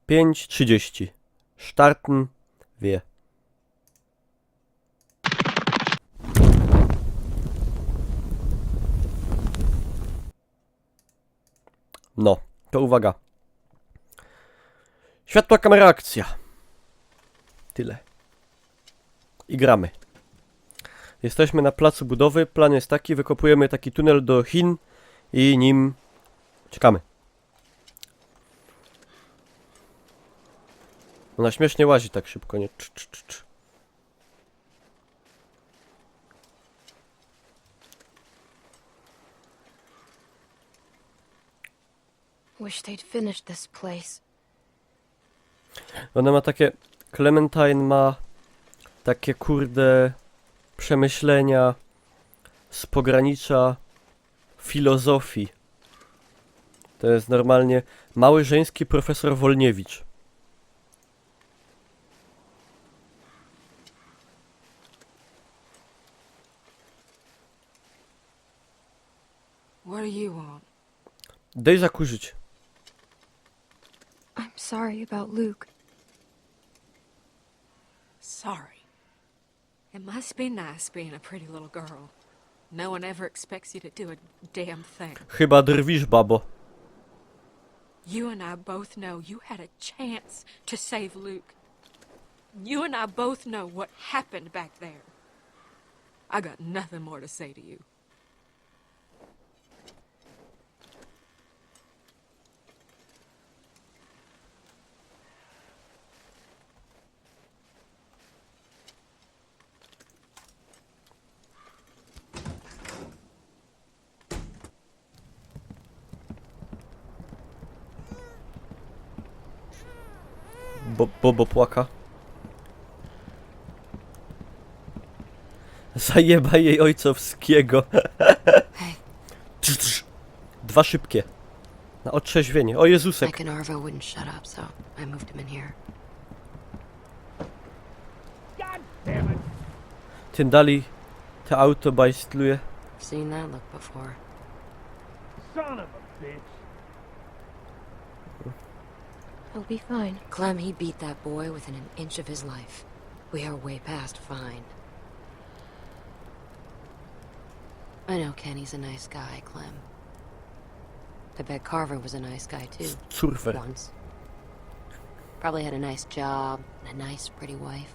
5:30. Starten wir. No, to uwaga. Światła, kamera, akcja. Tyle. I gramy. Jesteśmy na placu budowy. Plan jest taki, wykopujemy taki tunel do Chin i nim czekamy. Ona śmiesznie łazi tak szybko, nie? Wish they'd finished this place. Ona ma takie... Clementine ma takie kurde przemyślenia z pogranicza filozofii. To jest normalnie mały żeński profesor Wolniewicz. What do you want? Daj zakurzyć. I'm sorry about Luke. Sorry. It must be nice being a pretty little girl. No one ever expects you to do a damn thing. Chyba drwisz, babo. You and I both know you had a chance to save Luke. You and I both know what happened back there. I got nothing more to say to you. Bobo płaka. Zajeba jej ojcowskiego. Dwa szybkie. Na otrzeźwienie. O Jezusek. Mike and Arvo wouldn't shut up, so I moved him in here. Tym dalej te auto bajstluje. Seen that look before. Son of a bitch. He'll be fine. Clem, he beat that boy within an inch of his life. We are way past fine. I know Kenny's a nice guy, Clem. I bet Carver was a nice guy too. Surfer. Once. Probably had a nice job and a nice, pretty wife.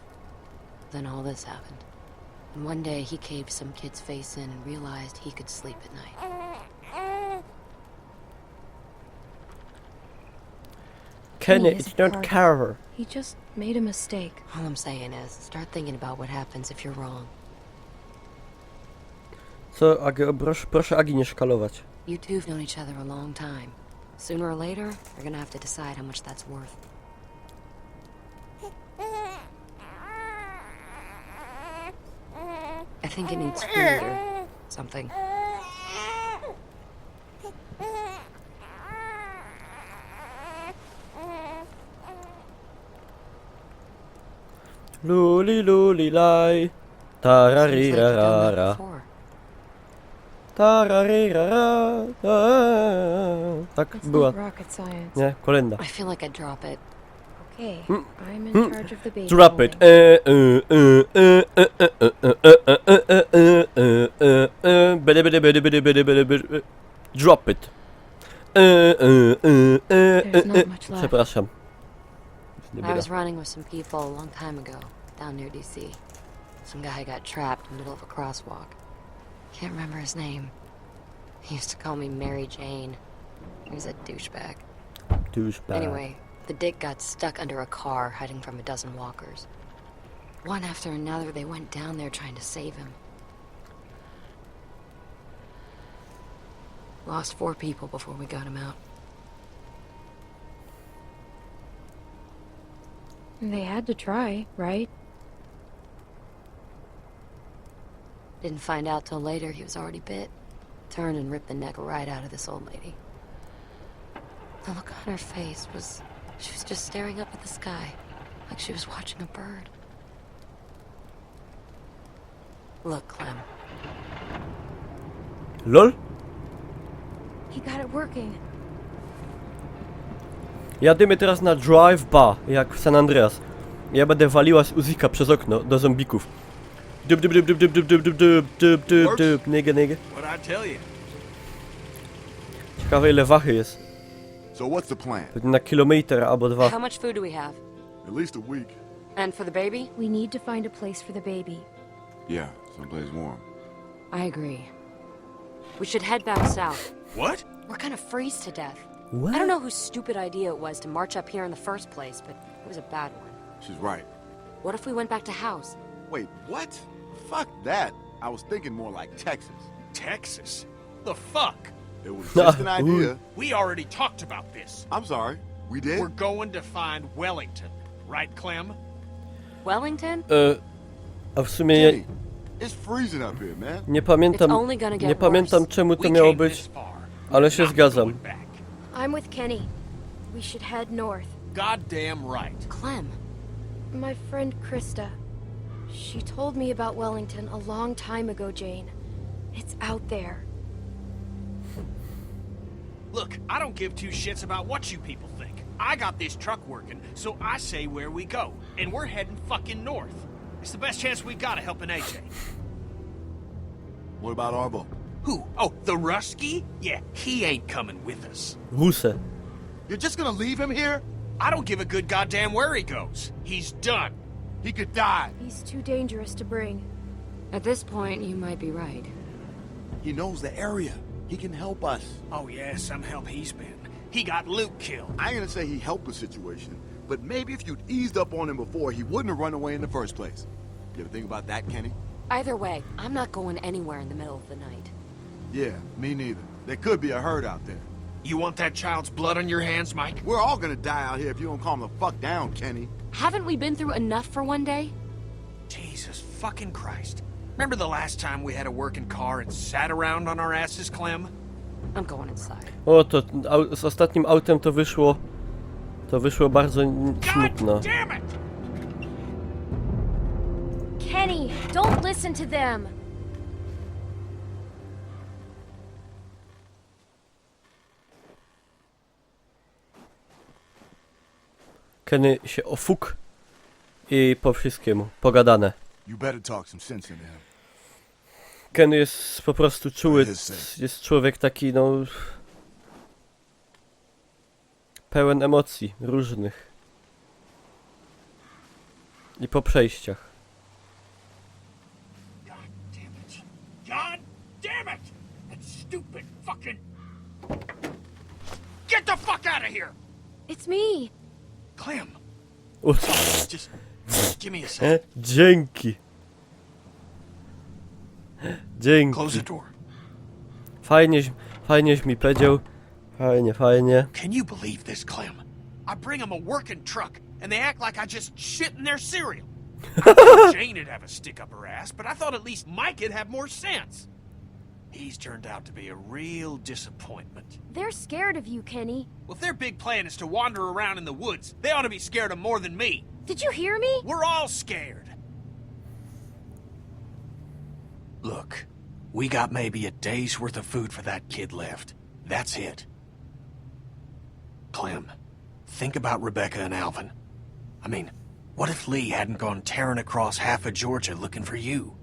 Then all this happened. And one day he caved some kid's face in and realized he could sleep at night. Kenny, Kenny is it's a not Carver. Carver. He just made a mistake. All I'm saying is, start thinking about what happens if you're wrong. Co, Agi, proszę Agi nie szkalować. You two've known each other a long time. Sooner or later, you're gonna have to decide how much that's worth. I think it needs food or something. Luli luli laj. Tararirara. Before. Tararirara. Tak It's była. not rocket science. Nie, kolenda. I feel like I drop it. Okay, Mm. I'm in charge of the baby. Drop it. Bede, bede, bede, bede, bede, bede, bede. Drop it. There's not much left. Przepraszam. I was running with some people a long time ago, down near DC. Some guy got trapped in the middle of a crosswalk. Can't remember his name. He used to call me Mary Jane. He was a douchebag. Douchebag. Anyway, the dick got stuck under a car hiding from a dozen walkers. One after another, they went down there trying to save him. Lost 4 people before we got him out. They had to try, right? Didn't find out till later he was already bit. Turned and ripped the neck right out of this old lady. The look on her face was... She was just staring up at the sky, like she was watching a bird. Look, Clem. LOL? He got it working. Jadymy teraz na drive-ba, jak w San Andreas. Ja będę waliła z Uzika przez okno do zombików. Dup, dup, dup, dup, dup, dup, dup, dup, dup, dup, dup, nigga, nigga. What'd I tell you? Ciekawe ile wachy jest. So what's the plan? Pewnie na kilometr albo How dwa. much food do we have? At least a week. And for the baby? We need to find a place for the baby. Yeah, someplace warm. I agree. We should head back south. What? We're gonna freeze to death. What? I don't know whose stupid idea it was to march up here in the first place, but it was a bad one. She's right. What if we went back to house? Wait, what? Fuck that. I was thinking more like Texas. Texas? The fuck? It was just an idea. We already talked about this. I'm sorry. We did? We're going to find Wellington, right, Clem? Wellington? A w sumie Kenny, it's freezing up here, man. nie pamiętam, It's only gonna get nie pamiętam worse. czemu to We miało came this być, far. ale się Not zgadzam. going back. I'm with Kenny. We should head north. Goddamn right. Clem. My friend Krista. She told me about Wellington a long time ago, Jane. It's out there. Look, I don't give two shits about what you people think. I got this truck working, so I say where we go. And we're heading fucking north. It's the best chance we got of helping AJ. What about Arbo? Who? Oh, the Rusky? Yeah, he ain't coming with us. Rusę. You're just gonna leave him here? I don't give a good goddamn where he goes. He's done. He could die. He's too dangerous to bring. At this point, you might be right. He knows the area. He can help us. Oh yeah, some help he's been. He got Luke killed. I ain't gonna say he helped the situation, but maybe if you'd eased up on him before, he wouldn't have run away in the first place. You ever think about that, Kenny? Either way, I'm not going anywhere in the middle of the night. Yeah, me neither. There could be a herd out there. You want that child's blood on your hands, Mike? We're all gonna die out here if you don't calm the fuck down, Kenny. Haven't we been through enough for one day? Jesus fucking Christ. Remember the last time we had a working car and sat around on our asses, Clem? I'm going inside. O, to z ostatnim autem to wyszło bardzo smutno. God damn it! Kenny, don't listen to them. Kenny się ofuk i po wszystkiemu, pogadane. You better talk some sense into him. Kenny jest po prostu czuły, jest człowiek taki, no... pełen emocji różnych. I po przejściach. God damn it. God damn it! That stupid fucking... Get the fuck out of here! It's me. Clem, U, just give me a second. dzięki. Dzięki. Close the door. Fajnieś mi powiedział. Fajnie. Can you believe this, Clem? I bring them a working truck, and they act like I just shit in their cereal. I thought Jane'd have a stick up her ass, but I thought at least Mike'd have more sense. He's turned out to be a real disappointment. They're scared of you, Kenny. Well, if their big plan is to wander around in the woods, they ought to be scared of more than me. Did you hear me? We're all scared. Look, we got maybe a day's worth of food for that kid left. That's it. Clem, think about Rebecca and Alvin. I mean, what if Lee hadn't gone tearing across half of Georgia looking for you?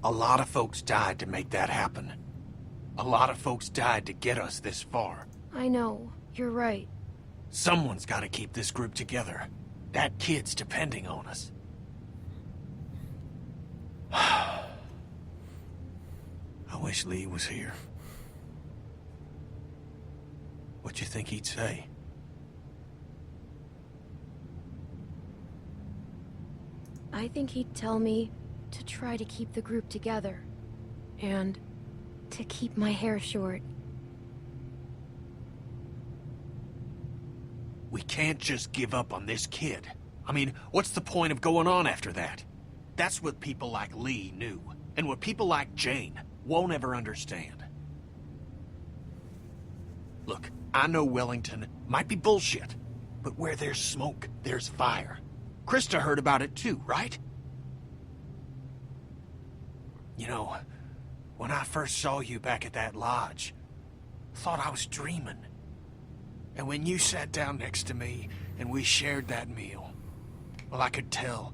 A lot of folks died to make that happen. A lot of folks died to get us this far. I know. You're right. Someone's got to keep this group together. That kid's depending on us. I wish Lee was here. What you think he'd say? I think he'd tell me to try to keep the group together. And to keep my hair short. We can't just give up on this kid. I mean, what's the point of going on after that? That's what people like Lee knew, and what people like Jane won't ever understand. Look, I know Wellington might be bullshit, but where there's smoke, there's fire. Krista heard about it too, right? You know, when I first saw you back at that lodge, thought I was dreaming. And when you sat down next to me and we shared that meal, well, I could tell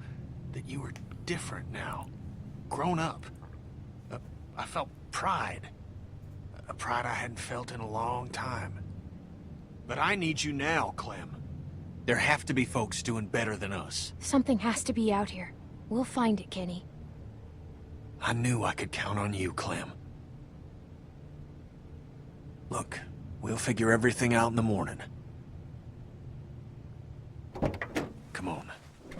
that you were different now. Grown up. I felt pride. A pride I hadn't felt in a long time. But I need you now, Clem. There have to be folks doing better than us. Something has to be out here. We'll find it, Kenny. I knew I could count on you, Clem. Look, we'll figure everything out in the morning. Come on,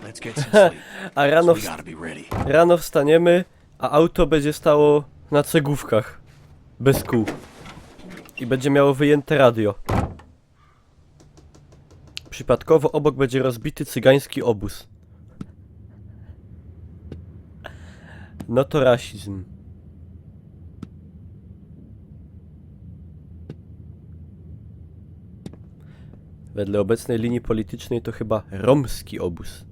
let's get some sleep. A rano, We gotta be ready. rano wstaniemy, a auto będzie stało na cegówkach. Bez kół. I będzie miało wyjęte radio. Przypadkowo obok będzie rozbity cygański obóz. No to rasizm. Wedle obecnej linii politycznej to chyba romski obóz.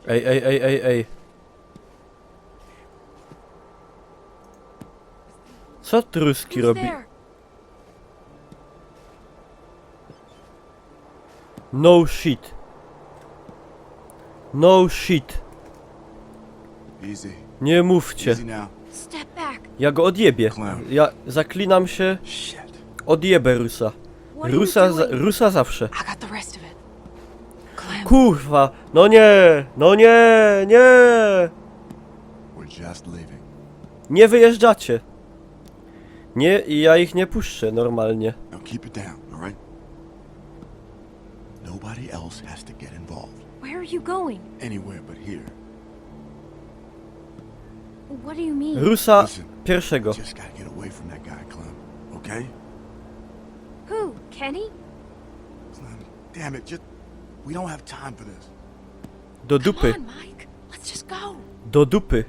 Ej. Co Truski Who's robi? there? No shit. No shit. Easy. Nie mówcie. Easy now. Step back. Ja go odjebię. Ja zaklinam się. Shit. Odjebę Rusa. What are you doing? Rusa zawsze. I got the rest of it. Clem. Kurwa. No nie. No nie. Nie. We're just leaving. Nie wyjeżdżacie. Nie, ja ich nie puszczę normalnie. Now keep it down, all right? Nobody else has to get involved. Where are you going? Anywhere but here. What do you mean? Rusa Listen, pierwszego. Just gotta get away from that guy, Clem. Okay? Who? Kenny? Clem, damn it, just... We don't have time for this. Do Come dupy. on, Mike. Let's just go. Do dupy.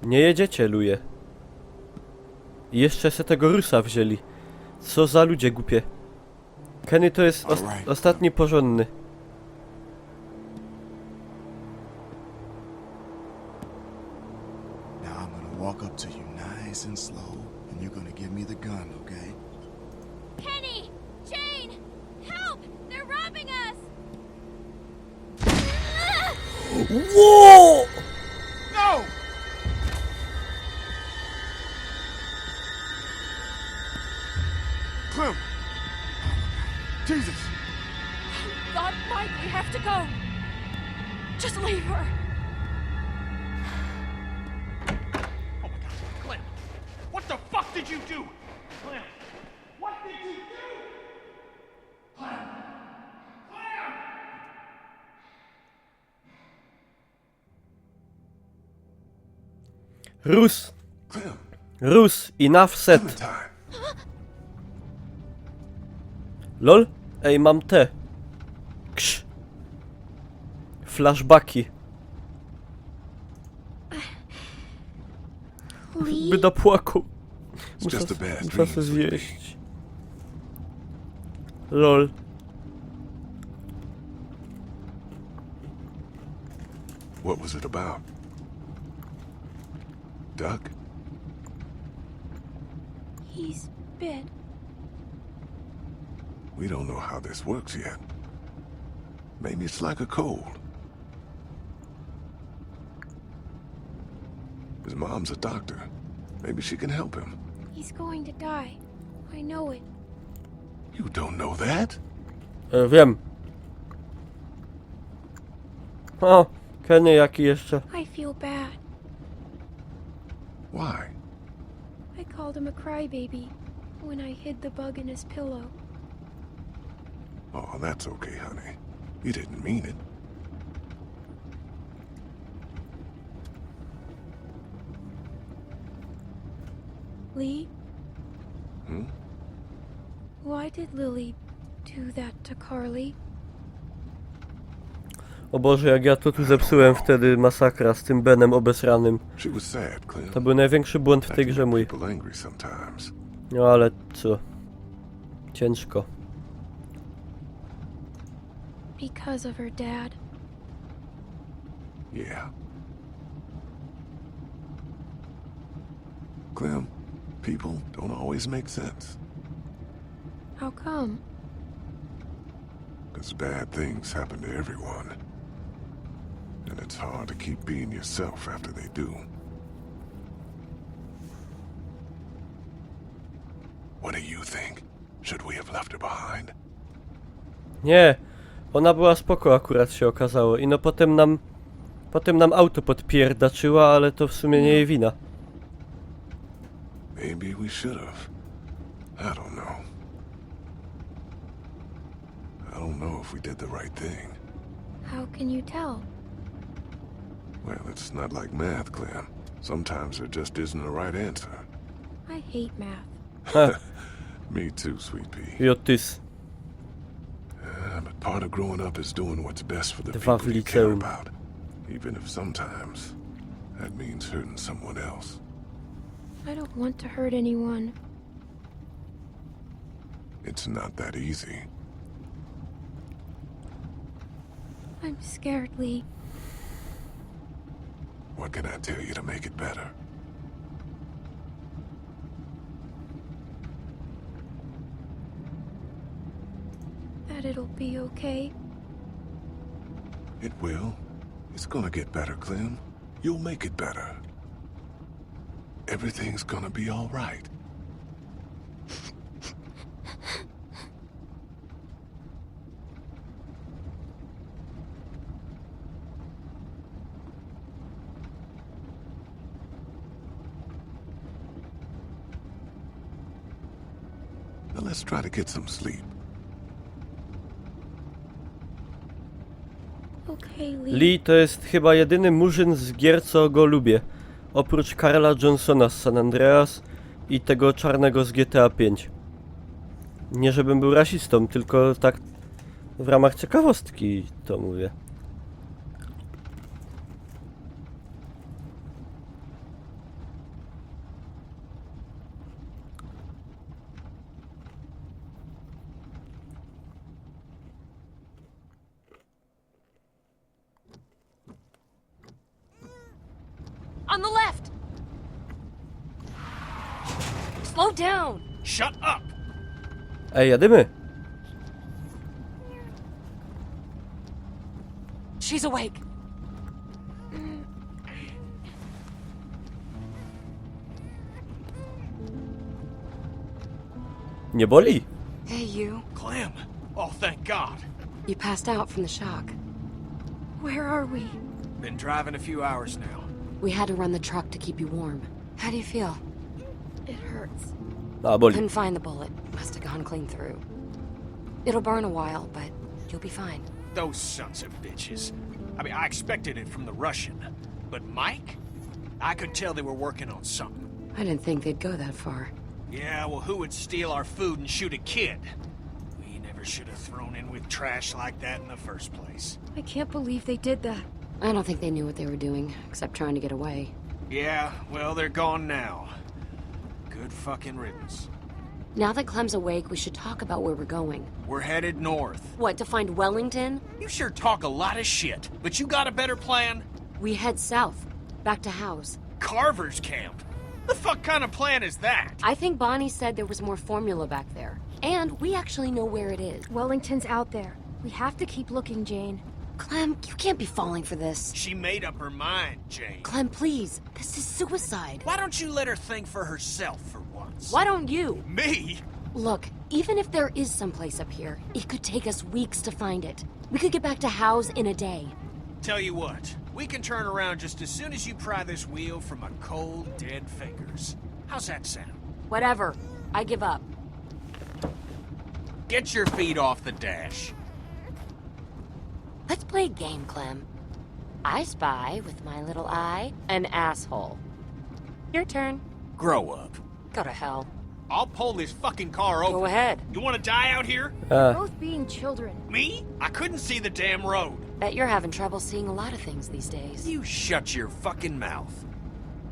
Nie jedziecie, luje. I jeszcze se tego Rusa wzięli. Co za ludzie głupie. Kenny to jest ostatni porządny. Now I'm gonna walk up to you nice and slow, and you're gonna give me the gun, okay? Kenny! Jane! Help! They're robbing us! Ło! No! Clem! Jesus! God, Mike, we have to go. Just leave her. Oh my God, Clem! What the fuck did you do? Clem! What did you do? Clem! Clem! Rus. Clem! Rus. Enough set. Time. Lol? Ej, mam te. Ksz. Flashbacki. By dopłakał. It's just a bad Muszę dream, se sweetie. zjeść. Lol. What was it about? Duck? He's bit. We don't know how this works yet. Maybe it's like a cold. His mom's a doctor. Maybe she can help him. He's going to die. I know it. You don't know that? Wiem. O, Kenny jaki jeszcze. I feel bad. Why? I called him a crybaby when I hid the bug in his pillow. Oh, that's okay, honey. You didn't mean it. Lee? Hmm? Why did Lily do that to Carly. O Boże, jak ja to tu zepsułem wtedy, masakra z tym Benem obesranym. She was sad, Clem. To był największy błąd w tej grze mój. People angry sometimes. No ale co? Ciężko. Because of her dad. Yeah. Clem, people don't always make sense. How come? Because bad things happen to everyone. And it's hard to keep being yourself after they do. What do you think? Should we have left her behind? Nie, ona była spoko akurat się okazało i no potem nam auto podpierdaczyła, ale to w sumie nie jej wina. Maybe we should have. I don't know. I don't know if we did the right thing. How can you tell? Well, it's not like math, Clem. Sometimes there just isn't a right answer. I hate math. Ha, Me too, sweet pea. Jotys. But part of growing up is doing what's best for the Dwa w people you care liceum. about. Even if sometimes that means hurting someone else. I don't want to hurt anyone. It's not that easy. I'm scared, Lee. What can I tell you to make it better? That it'll be okay. It will. It's gonna get better, Clem. You'll make it better. Everything's gonna be all right. Now let's try to get some sleep. Okay, Lee. Lee to jest chyba jedyny murzyn z gier, co go lubię. Oprócz Karla Johnsona z San Andreas i tego czarnego z GTA 5. Nie żebym był rasistą, tylko tak w ramach ciekawostki to mówię. On the left! Slow down! Shut up! Ej, jadymy! She's awake. Nie boli? Hey, you. Clem! Oh, thank God. You passed out from the shock. Where are we? Been driving a few hours now. We had to run the truck to keep you warm. How do you feel? It hurts. A, boli. Couldn't find the bullet. Must have gone clean through. It'll burn a while, but you'll be fine. Those sons of bitches. I mean, I expected it from the Russian. But Mike? I could tell they were working on something. I didn't think they'd go that far. Yeah, well, who would steal our food and shoot a kid? We never should have thrown in with trash like that in the first place. I can't believe they did that. I don't think they knew what they were doing, except trying to get away. Yeah, well, they're gone now. Good fucking riddance. Now that Clem's awake, we should talk about where we're going. We're headed north. What, to find Wellington? You sure talk a lot of shit, but you got a better plan? We head south, back to House. Carver's camp? The fuck kind of plan is that? I think Bonnie said there was more formula back there. And we actually know where it is. Wellington's out there. We have to keep looking, Jane. Clem, you can't be falling for this. She made up her mind, Jane. Clem, please. This is suicide. Why don't you let her think for herself for once? Why don't you? Me? Look, even if there is someplace up here, it could take us weeks to find it. We could get back to House in a day. Tell you what, we can turn around just as soon as you pry this wheel from my cold, dead fingers. How's that sound? Whatever. I give up. Get your feet off the dash. Let's play a game, Clem. I spy, with my little eye, an asshole. Your turn. Grow up. Go to hell. I'll pull this fucking car over. Go ahead. You want to die out here? Both being children. Me? I couldn't see the damn road. Bet you're having trouble seeing a lot of things these days. You shut your fucking mouth.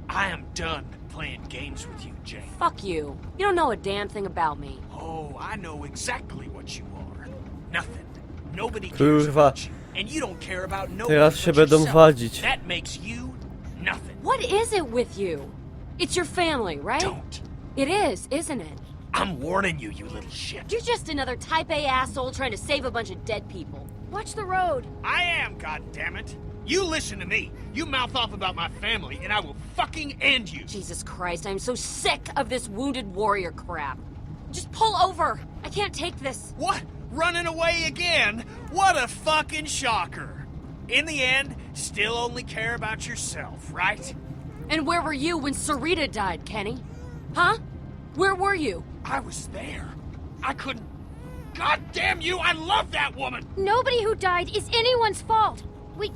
I am done playing games with you, Jane. Fuck you. You don't know a damn thing about me. Oh, I know exactly what you are. Nothing. Nobody cares Kurwa. about you. And you don't care about nobody Teraz się but będą yourself. wadzić. That makes you nothing. What is it with you? It's your family, right? Don't. It is, isn't it? I'm warning you, you little shit. You're just another type A asshole trying to save a bunch of dead people. Watch the road. I am, goddammit. You listen to me. You mouth off about my family, and I will fucking end you. Jesus Christ, I'm so sick of this wounded warrior crap. Just pull over. I can't take this. What? Running away again? What a fucking shocker. In the end, still only care about yourself, right? And where were you when Sarita died, Kenny? Huh? Where were you? I was there. I couldn't... God damn you, I love that woman! Nobody who died is anyone's fault. We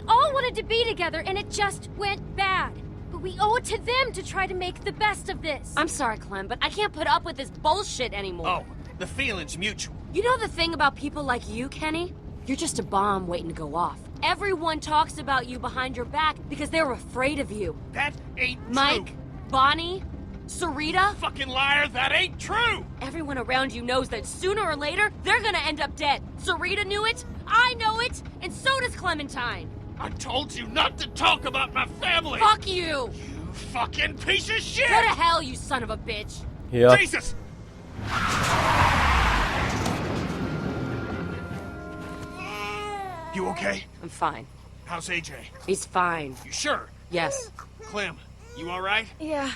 all wanted to be together and it just went bad. But we owe it to them to try to make the best of this. I'm sorry, Clem, but I can't put up with this bullshit anymore. Oh, the feeling's mutual. You know the thing about people like you, Kenny? You're just a bomb waiting to go off. Everyone talks about you behind your back because they're afraid of you. That ain't Mike, true. Bonnie, Sarita, Fucking liar, that ain't true! everyone around you knows that sooner or later, they're gonna end up dead. Sarita knew it, I know it, and so does Clementine. I told you not to talk about my family! Fuck you! You fucking piece of shit! Go to hell, you son of a bitch! Ja. Jesus! You okay? I'm fine. How's AJ? He's fine. You sure? Yes. Clem, you alright? Yeah.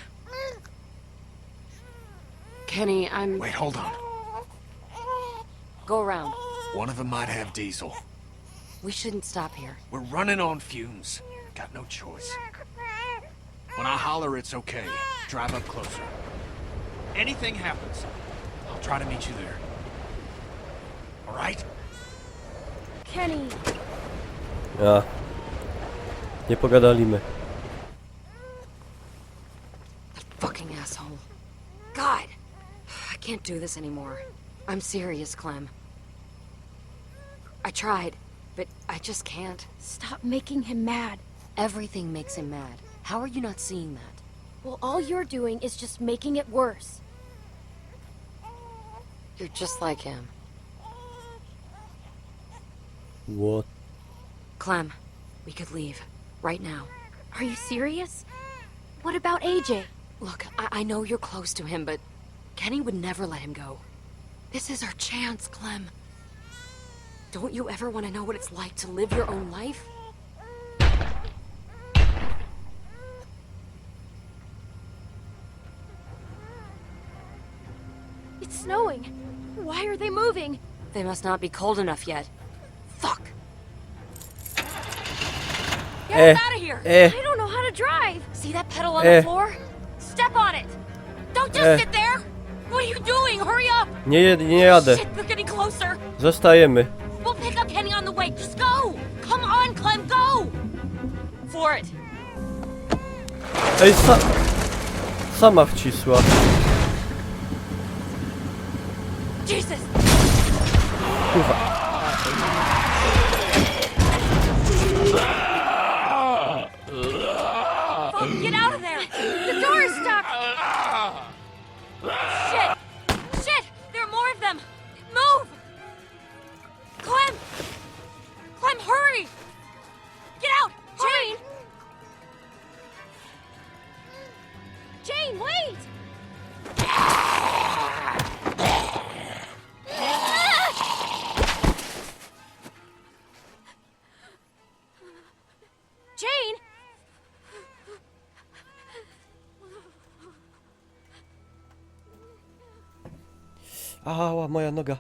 Kenny, I'm... Wait, hold on. Go around. One of them might have diesel. We shouldn't stop here. We're running on fumes. Got no choice. When I holler it's okay, drive up closer. Anything happens, I'll try to meet you there. Alright? Kenny. Ja. Nie pogadaliśmy. Fucking asshole. God! I can't do this anymore. I'm serious, Clem. I tried, but I just can't. Stop making him mad. Everything makes him mad. How are you not seeing that? Well, all you're doing is just making it worse. You're just like him. What? Clem, we could leave. Right now. Are you serious? What about AJ? Look, I know you're close to him, but Kenny would never let him go. This is our chance, Clem. Don't you ever want to know what it's like to live your own life? It's snowing. Why are they moving? They must not be cold enough yet. Fuck! Get us out of here! I don't know how to drive. See that pedal on the floor? Step on it! Don't just sit there! What are you doing? Hurry up! Nie jadę. Shit, they're getting closer! Zostajemy. We'll pick up Kenny on the way. Just go! Come on, Clem, go! For it! Ej, sama wcisła. Jesus! Kurwa. Fuck, get out of there! The door is stuck. Shit! Shit! There are more of them! Move! Clem! Clem, hurry! Get out! Jane! Jane, wait! Jane! Ała, moja noga.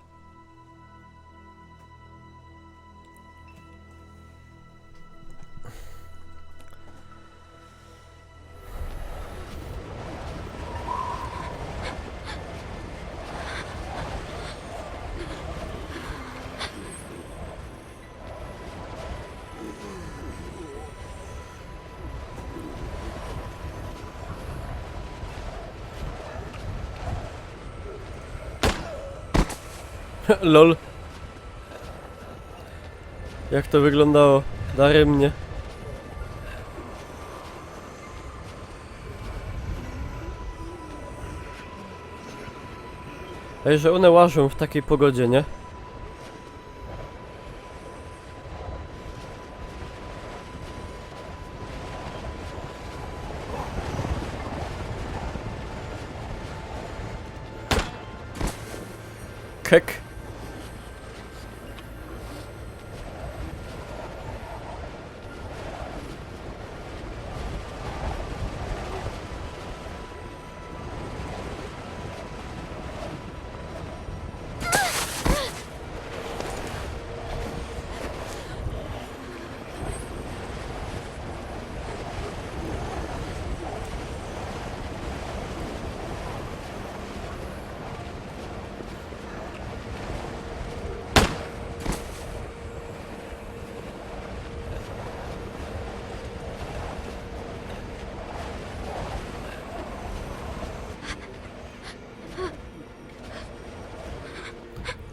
Lol. Jak to wyglądało? Daremnie. Ej, że one łażą w takiej pogodzie, nie? Kek.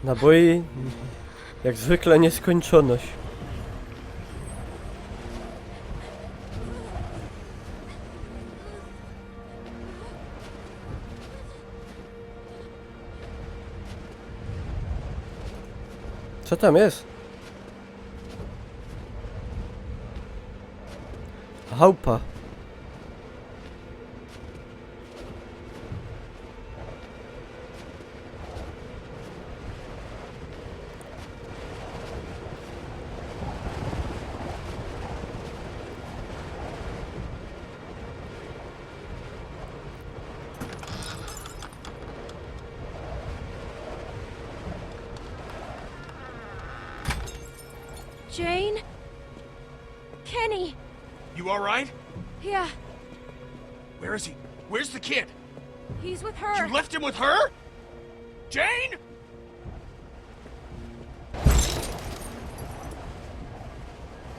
Naboi, jak zwykle, nieskończoność. Co tam jest? Chałupa. Jane? Kenny? You all right? Yeah, Where is he? Where's the kid? he's with her. You left him with her? Jane?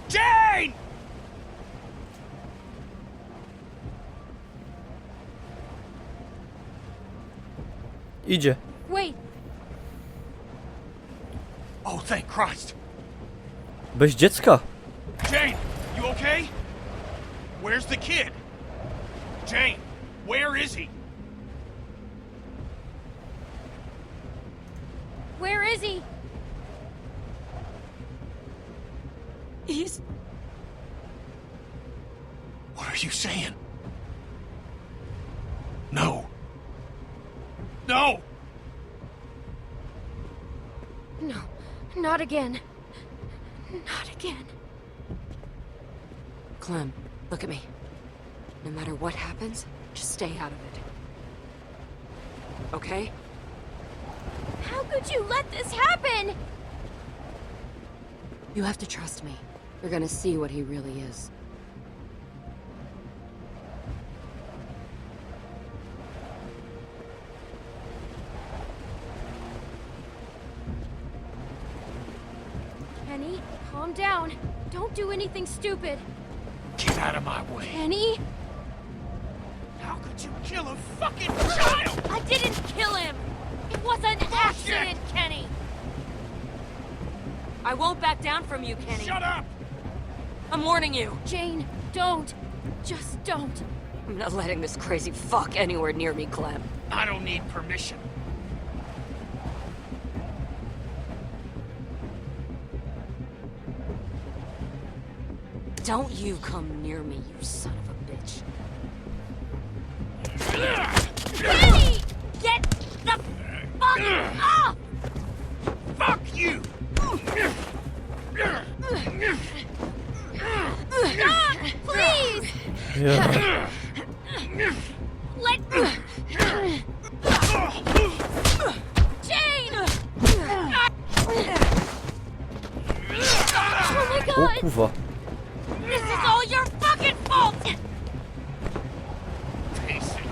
Jane! Idzie. Wait, Oh, thank Christ. Bez dziecka. Jane, you okay? Where's the kid? Jane, where is he? where is he? He's... What are you saying? No. No! No, not again. Not again. Clem, look at me. No matter what happens, just stay out of it. Okay? How could you let this happen? You have to trust me. You're gonna see what he really is. Kenny, calm down. Don't do anything stupid. Get out of my way. Kenny? How could you kill a fucking child? I didn't kill him! It was an accident, Kenny! I won't back down from you, Kenny. Shut up! I'm warning you. Jane, don't. Just don't. I'm not letting this crazy fuck anywhere near me, Clem. I don't need permission. Don't you come near me, you son of a bitch. Kenny! Get the fuck off! Fuck you! Stop! Please! Ja. Let... Jane! Oh my O god! kurwa. This is all your fucking fault! Piece of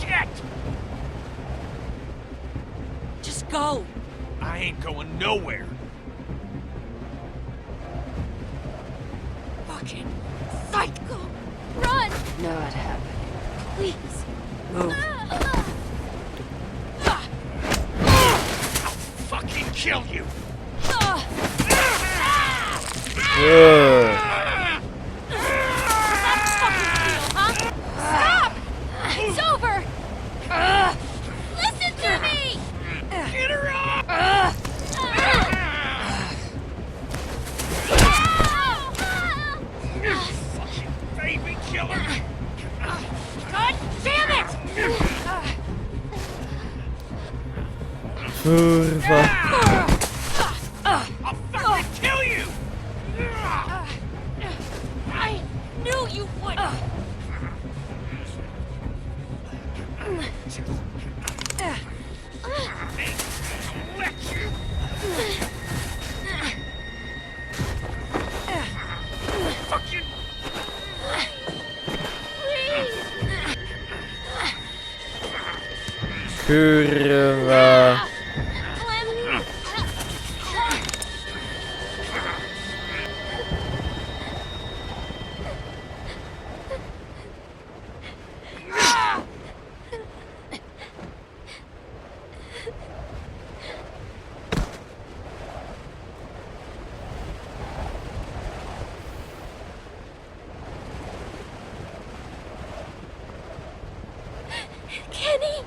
shit! Just go. I ain't going nowhere. Fucking Psycho! Run! not happening. Please! Move. Fucking kill you. Stop! It's over! Listen to me! Get her off! Fucking baby killer! God damn it! Kurwa. I'll fucking kill you! I knew you would! Fucking... Kurwa. Kenny!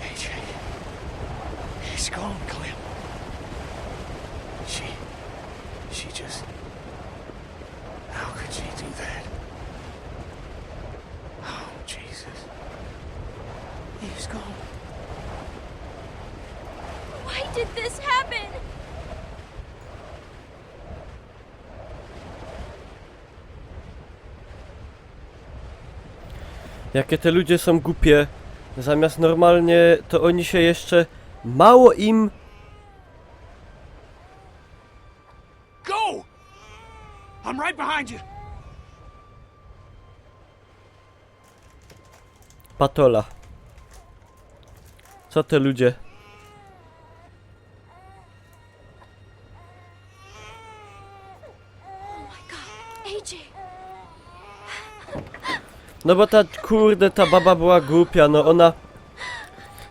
AJ... He's gone, Clem. She just... How could she do that? Oh, Jesus. He's gone. Why did this happen? Jakie te ludzie są głupie. Zamiast normalnie, to oni się jeszcze... Mało im... Go! I'm right behind you. Patola. Co te ludzie? Oh my god, AJ! No bo ta, kurde, ta baba była głupia, no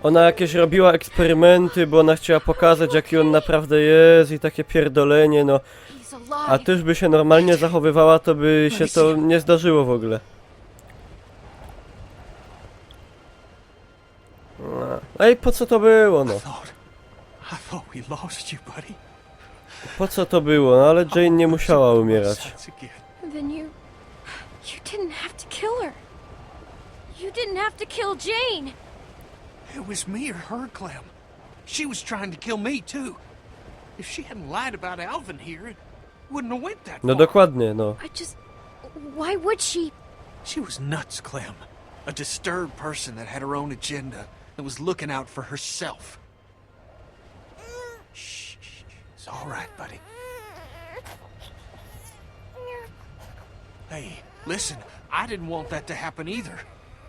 ona jakieś robiła eksperymenty, bo ona chciała pokazać, jaki on naprawdę jest i takie pierdolenie, no. He's A alive! też by się normalnie zachowywała, to by się to nie zdarzyło w ogóle. No i po co to było, no? I thought we lost you, buddy. Po co to było? No ale Jane nie musiała umierać. Then you didn't have to kill her. You didn't have to kill Jane. It was me or her, Clem. She was trying to kill me, too. If she hadn't lied about Alvin here, it wouldn't have went that No far. dokładnie, no. Why would she? She was nuts, Clem. A disturbed person that had her own agenda and was looking out for herself. Shh, shh, shh. It's all right, buddy. Hey, listen, I didn't want that to happen either.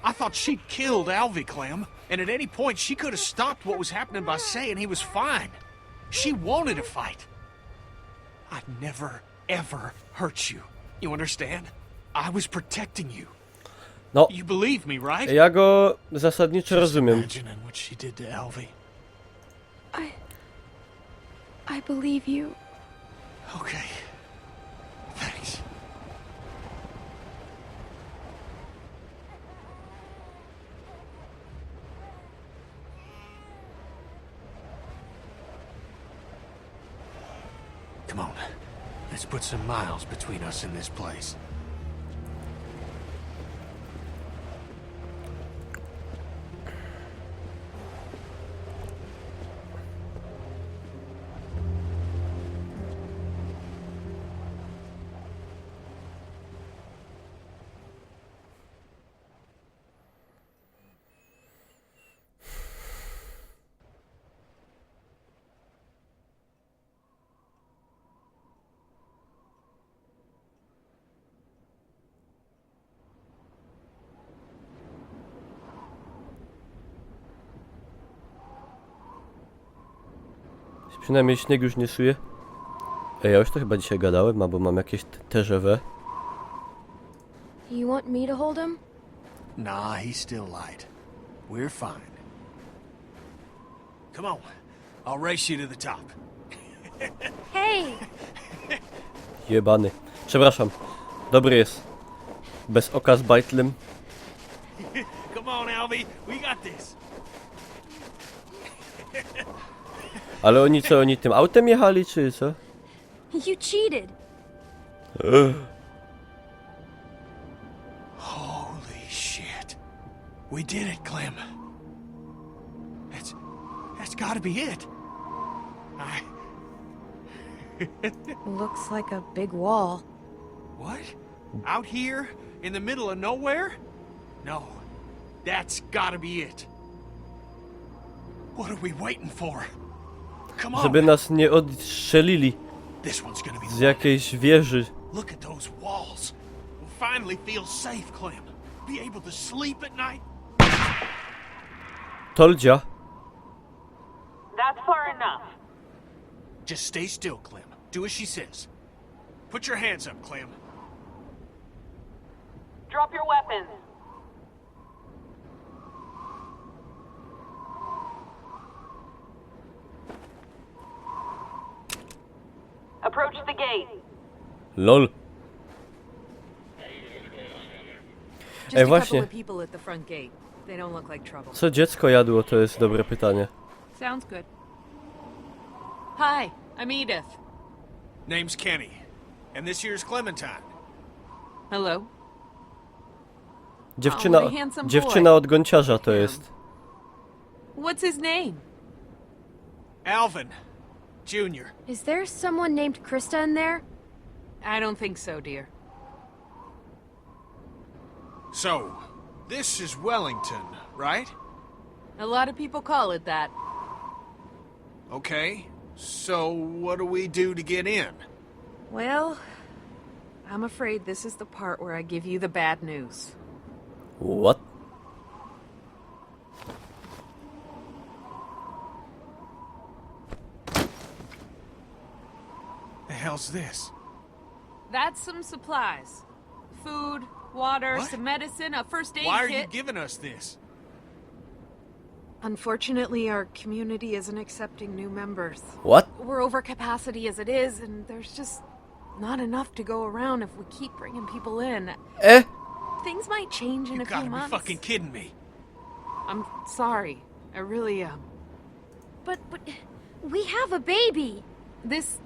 I thought she'd killed Alvy, Clem, and at any point she could have stopped what was happening by saying he was fine. She wanted to fight. I'd never, ever hurt you. You understand? I was protecting you. No, You believe me, right? ja go zasadniczo rozumiem. Imagining what she did to Alvy. I believe you. Okay. Thanks. Come on. Let's put some miles between us and this place. Przynajmniej śnieg już nie suje. Ej, ja już to chyba dzisiaj gadałem, albo mam jakieś TGV. You want me to hold him? Nah, he's still light. We're fine. Come on. I'll race you to the top. Hey! Jebany. Przepraszam. Dobry jest. Bez oka z bajtlem. Come on, Alvy. We got this. Ale oni co, oni tym autem jechali, czy co? You cheated. Holy shit. We did it, Clem. That's gotta be it. Looks like a big wall. What? Out here? In the middle of nowhere? No. That's gotta be it. What are we waiting for? Come on. Żeby nas nie odstrzelili This one's gonna be z jakiejś wieży. Look at those walls. We'll finally feel safe, Clem. Be able to sleep at night. Toldzia. That's far enough. Just stay still, Clem. Do as she says. Put your hands up, Clem. Drop your weapons. Approach the gate. Lol. Just Ej, a couple właśnie. of people at the front gate. They don't look like trouble. Co dziecko jadło, to jest dobre pytanie. Sounds good. Hi, I'm Edith. Name's Kenny. And this here's Clementine. Hello. Dziewczyna, Oh, handsome dziewczyna od gąciarza to jest. What's his name? Alvin. Jr. Is there someone named Krista in there? I don't think so, dear. So, this is Wellington, right? A lot of people call it that. Okay. So, what do we do to get in? Well, I'm afraid this is the part where I give you the bad news. What? The hell's this? That's some supplies. Food, water, What? some medicine, a first aid Why are kit. you giving us this? Unfortunately, our community isn't accepting new members. What? We're over capacity as it is, and there's just not enough to go around if we keep bringing people in. Eh? Things might change in You a few gotta be months. fucking kidding me. I'm sorry. I really am. But we have a baby. This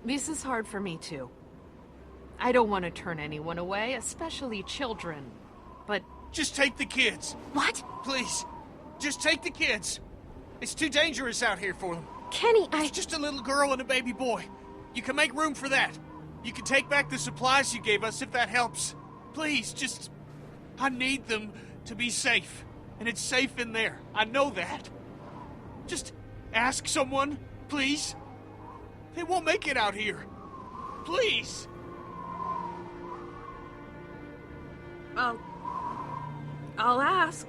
is hard for me too. I don't want to turn anyone away, especially children. But Just take the kids. What? Please. Just take the kids. It's too dangerous out here for them. Kenny, It's just a little girl and a baby boy. You can make room for that. You can take back the supplies you gave us if that helps. Please, just... I need them to be safe. And it's safe in there. I know that. Just ask someone, please. They won't make it out here. Please. I'll ask.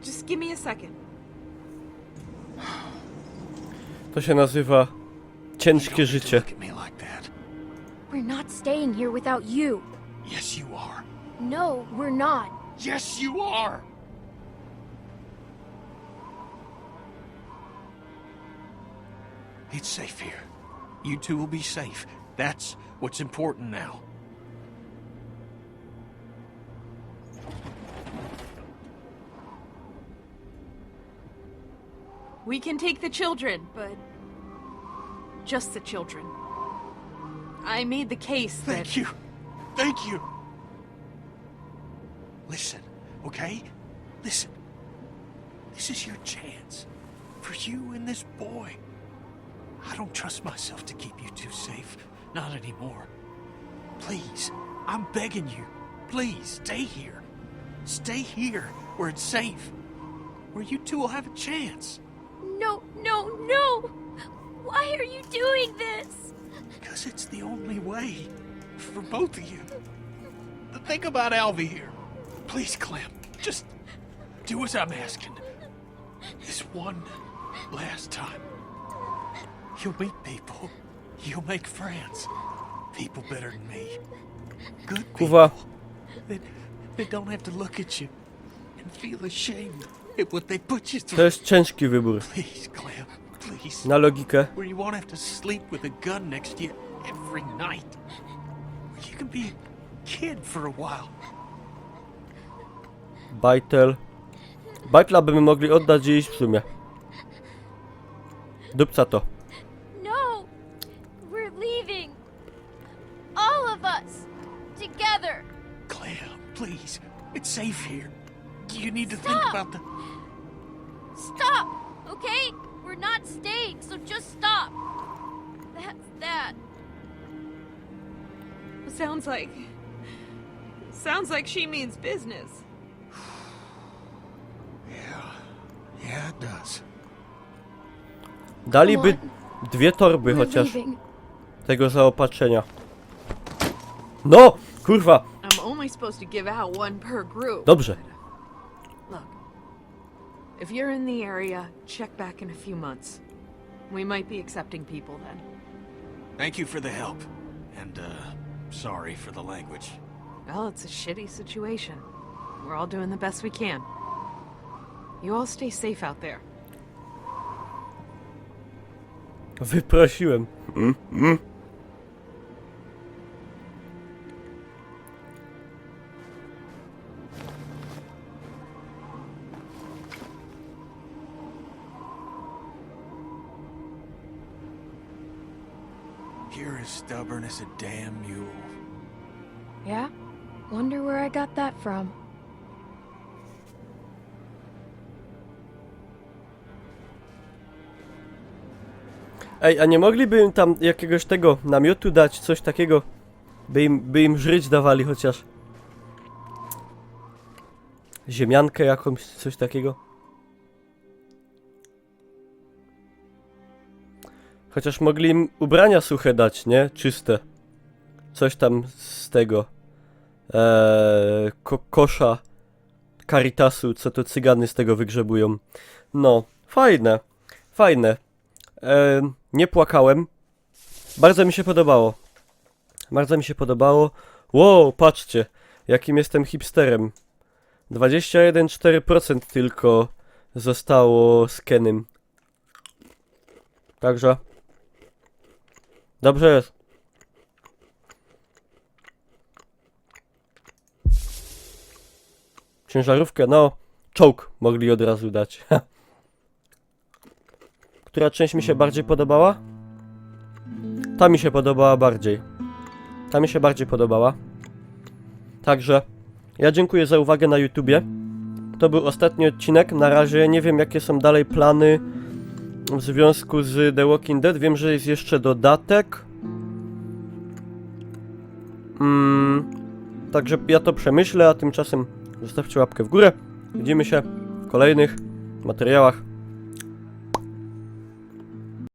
Just give me a second. To się nazywa ciężkie You don't have to życie. look at me like that. we're not staying here without you. Yes, you are. No, we're not. Yes, you are. It's safe here. You two will be safe. That's what's important now. We can take the children, but just the children. I made the case that... Thank you. Thank you. Listen, okay? Listen. This is your chance. For you and this boy. I don't trust myself to keep you two safe. Not anymore. Please, I'm begging you. Please, stay here. Stay here, where it's safe. Where you two will have a chance. No, no, no! Why are you doing this? Because it's the only way. For both of you. Think about Alvy here. Please, Clem. Just do as I'm asking. This one last time. You'll meet people. You'll make friends. People better than me. Good people. Kuwa, That don't have to look at you and feel ashamed at what they put you To through. jest ciężki wybór. Please, Clem, please. Na logikę. Where you won't have to sleep with a gun next to you every night. Where you can be a kid for a while. Bajtel. Bajtla by my mogli oddać i iść w sumie. Dupca to. No! We're leaving! All of us! Together! Clem, please. It's safe here. You need to Stop. think about the... Stop! Okay? We're not staying, so just stop! That's that. Sounds like she means business. Yeah, it does. Daliby 2 torby We're chociaż leaving. tego zaopatrzenia. No! Kurwa! I'm only supposed to give out one per group. Dobrze. Look, if you're in the area, check back in a few months. We might be accepting people then. Thank you for the help. And, sorry for the language. Well, it's a shitty situation. We're all doing the best we can. You all stay safe out there. Wyprosiłem. You're as stubborn as a damn mule. Yeah? Wonder where I got that from. Ej, a nie mogliby im tam jakiegoś tego namiotu dać, coś takiego? By im żyć dawali chociaż. Ziemiankę jakąś, coś takiego. Chociaż mogli im ubrania suche dać, nie? Czyste. Coś tam z tego. Kosza Caritasu, co to cygany z tego wygrzebują. No, fajne. Fajne. Nie płakałem. Bardzo mi się podobało. Bardzo mi się podobało. Wow, patrzcie, jakim jestem hipsterem. 21,4% tylko zostało z Kenem. Także dobrze jest. Ciężarówkę, no, czołg mogli od razu dać. Która część mi się bardziej podobała? Ta mi się podobała bardziej. Ta mi się bardziej podobała. Także ja dziękuję za uwagę na YouTubie. To był ostatni odcinek. Na razie nie wiem, jakie są dalej plany w związku z The Walking Dead. Wiem, że jest jeszcze dodatek. Także ja to przemyślę, a tymczasem zostawcie łapkę w górę. Widzimy się w kolejnych materiałach.